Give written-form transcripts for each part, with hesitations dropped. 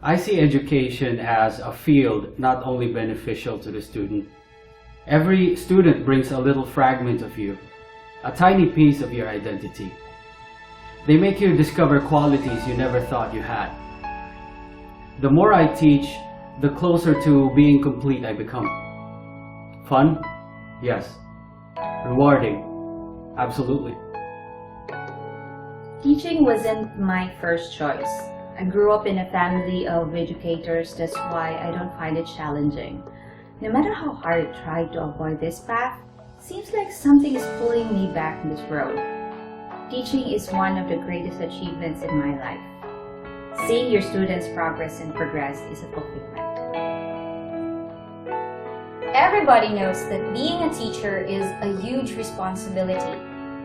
I see education as a field not only beneficial to the student. Every student brings a little fragment of you, a tiny piece of your identity. They make you discover qualities you never thought you had. The more I teach, the closer to being complete I become. Fun? Yes. Rewarding? Absolutely. Teaching wasn't my first choice. I grew up in a family of educators, that's why I don't find it challenging. No matter how hard I try to avoid this path, it seems like something is pulling me back in this road. Teaching is one of the greatest achievements in my life. Seeing your students progress and progress is a fulfillment. Everybody knows that being a teacher is a huge responsibility.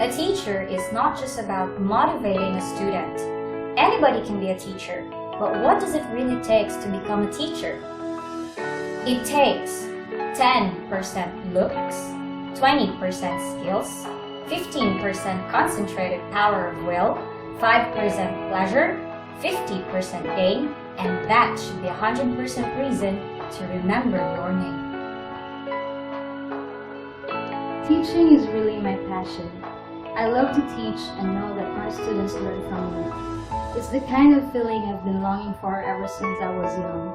A teacher is not just about motivating a student. Anybody can be a teacher, but what does it really take to become a teacher? It takes 10% looks, 20% skills, 15% concentrated power of will, 5% pleasure, 50% gain, and that should be 100% reason to remember your name. Teaching is really my passion. I love to teach and know that my students learn from me. It's the kind of feeling I've been longing for ever since I was young.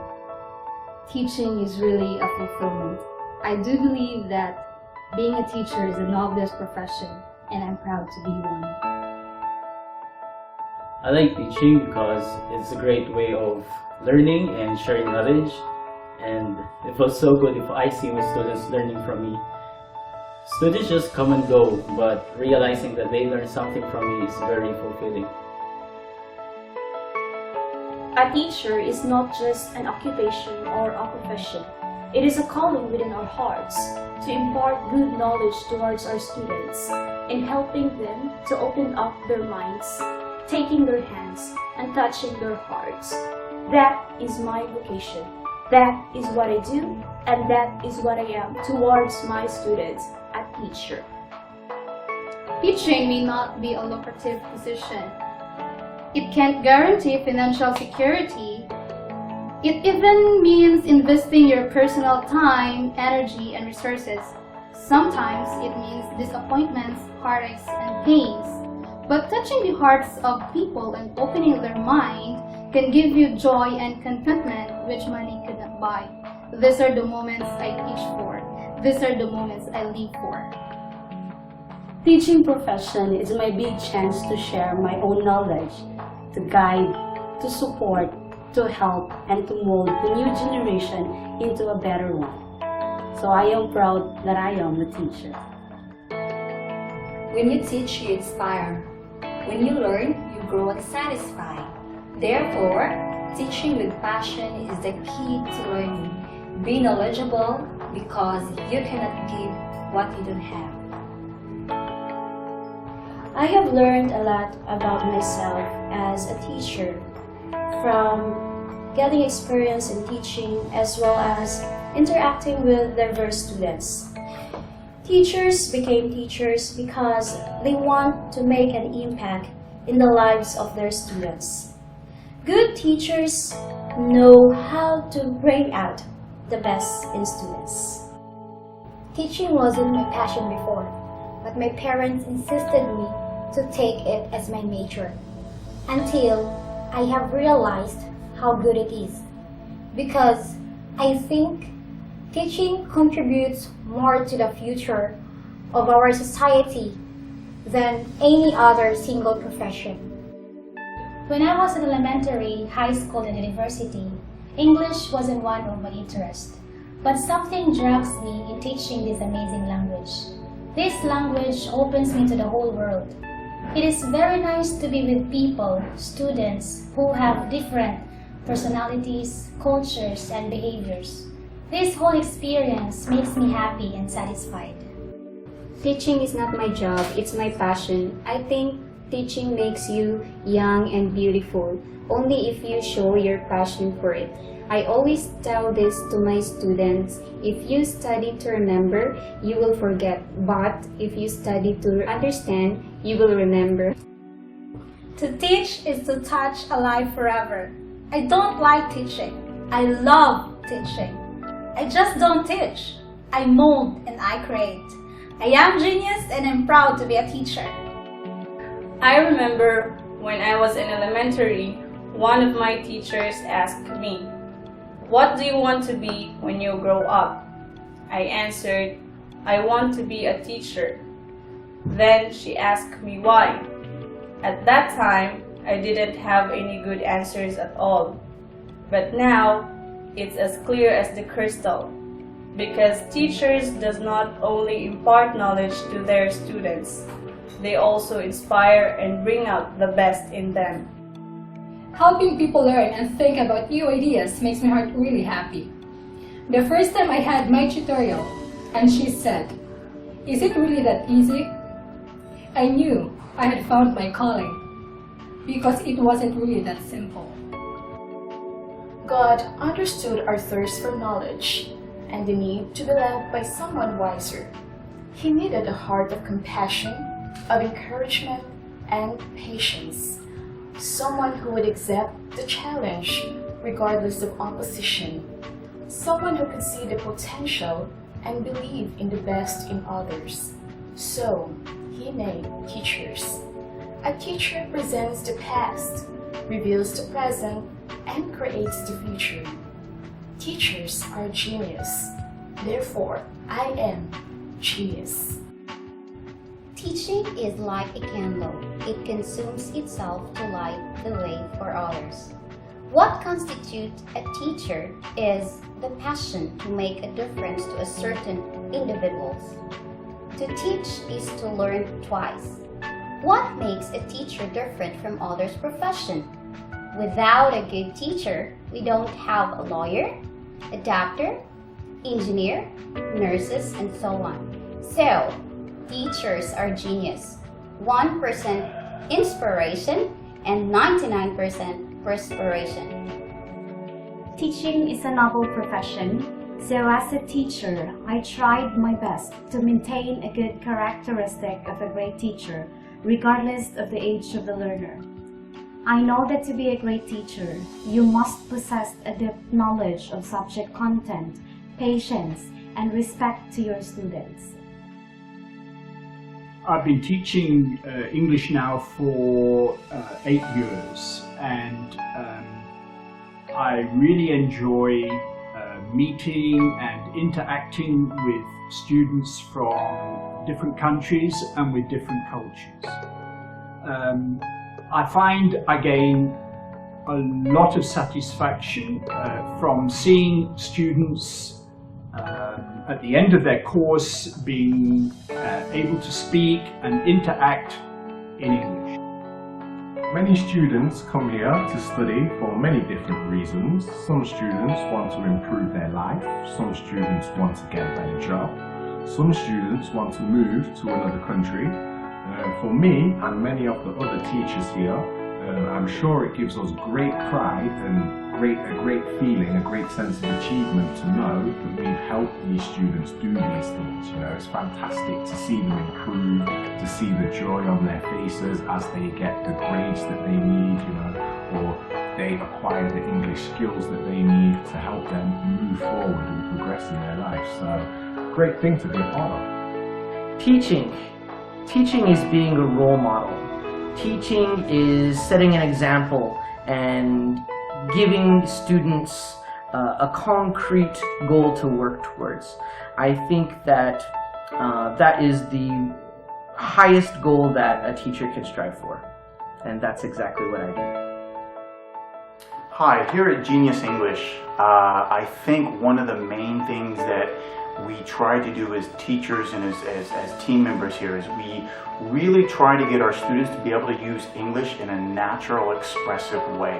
Teaching is really a fulfillment. I do believe that being a teacher is the noblest profession, and I'm proud to be one. I like teaching because it's a great way of learning and sharing knowledge, and it feels so good if I see my students learning from me. Students just come and go, but realizing that they learn something from me is very fulfilling. A teacher is not just an occupation or a profession. It is a calling within our hearts to impart good knowledge towards our students and helping them to open up their minds, taking their hands and touching their hearts. That is my vocation. That is what I do, and that is what I am towards my students, a teacher. Teaching may not be a lucrative position. It can't guarantee financial security. It even means investing your personal time, energy, and resources. Sometimes it means disappointments, heartaches, and pains. But touching the hearts of people and opening their mind can give you joy and contentment which money could not buy. These are the moments I teach for. These are the moments I live for. Teaching profession is my big chance to share my own knowledge, to guide, to support, to help, and to mold the new generation into a better one. So I am proud that I am a teacher. When you teach, you inspire. When you learn, you grow and satisfy. Therefore, teaching with passion is the key to learning. Be knowledgeable because you cannot give what you don't have. I have learned a lot about myself as a teacher, from getting experience in teaching as well as interacting with diverse students. Teachers became teachers because they want to make an impact in the lives of their students. Good teachers know how to bring out the best in students. Teaching wasn't my passion before, but my parents insisted me to take it as my major, until I have realized how good it is. Because I think teaching contributes more to the future of our society than any other single profession. When I was in elementary, high school, and university, English wasn't one of my interests. But something drags me in teaching this amazing language. This language opens me to the whole world. It is very nice to be with people, students, who have different personalities, cultures, and behaviors. This whole experience makes me happy and satisfied. Teaching is not my job, it's my passion. I think teaching makes you young and beautiful, only if you show your passion for it. I always tell this to my students, if you study to remember, you will forget, but if you study to understand, you will remember. To teach is to touch a life forever. I don't like teaching. I love teaching. I just don't teach. I mold and I create. I am genius and I'm proud to be a teacher. I remember when I was in elementary, one of my teachers asked me, "What do you want to be when you grow up?" I answered, "I want to be a teacher." Then she asked me why. At that time, I didn't have any good answers at all. But now, it's as clear as the crystal. Because teachers does not only impart knowledge to their students, they also inspire and bring out the best in them. Helping people learn and think about new ideas makes my heart really happy. The first time I had my tutorial, and she said, "Is it really that easy?" I knew I had found my calling, because it wasn't really that simple. God understood our thirst for knowledge and the need to be led by someone wiser. He needed a heart of compassion, of encouragement, and patience. Someone who would accept the challenge regardless of opposition. Someone who could see the potential and believe in the best in others. So, he made teachers. A teacher presents the past, reveals the present, and creates the future. Teachers are genius. Therefore, I am genius. Teaching is like a candle. It consumes itself to light the way for others. What constitutes a teacher is the passion to make a difference to a certain individuals. To teach is to learn twice. What makes a teacher different from others' profession? Without a good teacher, we don't have a lawyer, a doctor, engineer, nurses, and so on. So, teachers are genius. 1% inspiration and 99% perspiration. Teaching is a noble profession, so as a teacher, I tried my best to maintain a good characteristic of a great teacher, regardless of the age of the learner. I know that to be a great teacher, you must possess a deep knowledge of subject content, patience, and respect to your students. I've been teaching English now for 8 years, and I really enjoy meeting and interacting with students from different countries and with different cultures. I find I gain a lot of satisfaction from seeing students at the end of their course being able to speak and interact in English. Many students come here to study for many different reasons. Some students want to improve their life, some students want to get a better job, some students want to move to another country. For me and many of the other teachers here, I'm sure it gives us great pride and a great feeling, a great sense of achievement to know that we've helped these students do these things. You know, it's fantastic to see them improve, to see the joy on their faces as they get the grades that they need, you know, or they acquire the English skills that they need to help them move forward and progress in their life. So, great thing to be a part of. Teaching is being a role model. Teaching is setting an example and giving students a concrete goal to work towards. I think that that is the highest goal that a teacher can strive for, and that's exactly what I do. Hi, here at Genius English, I think one of the main things that we try to do as teachers and as team members here is we really try to get our students to be able to use English in a natural, expressive way.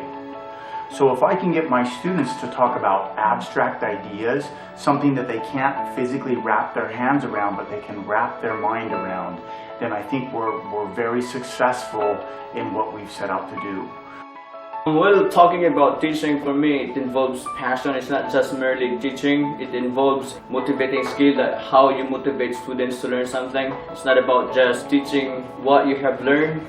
So if I can get my students to talk about abstract ideas, something that they can't physically wrap their hands around, but they can wrap their mind around, then I think we're very successful in what we've set out to do. Well, talking about teaching, for me, it involves passion. It's not just merely teaching. It involves motivating skill, that how you motivate students to learn something. It's not about just teaching what you have learned,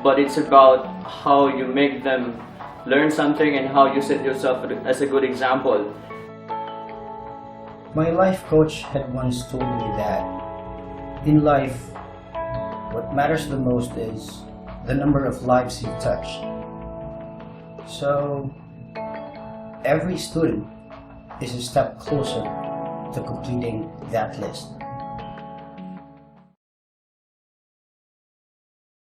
but it's about how you make them learn something and how you set yourself as a good example. My life coach had once told me that in life, what matters the most is the number of lives you touch. So, every student is a step closer to completing that list.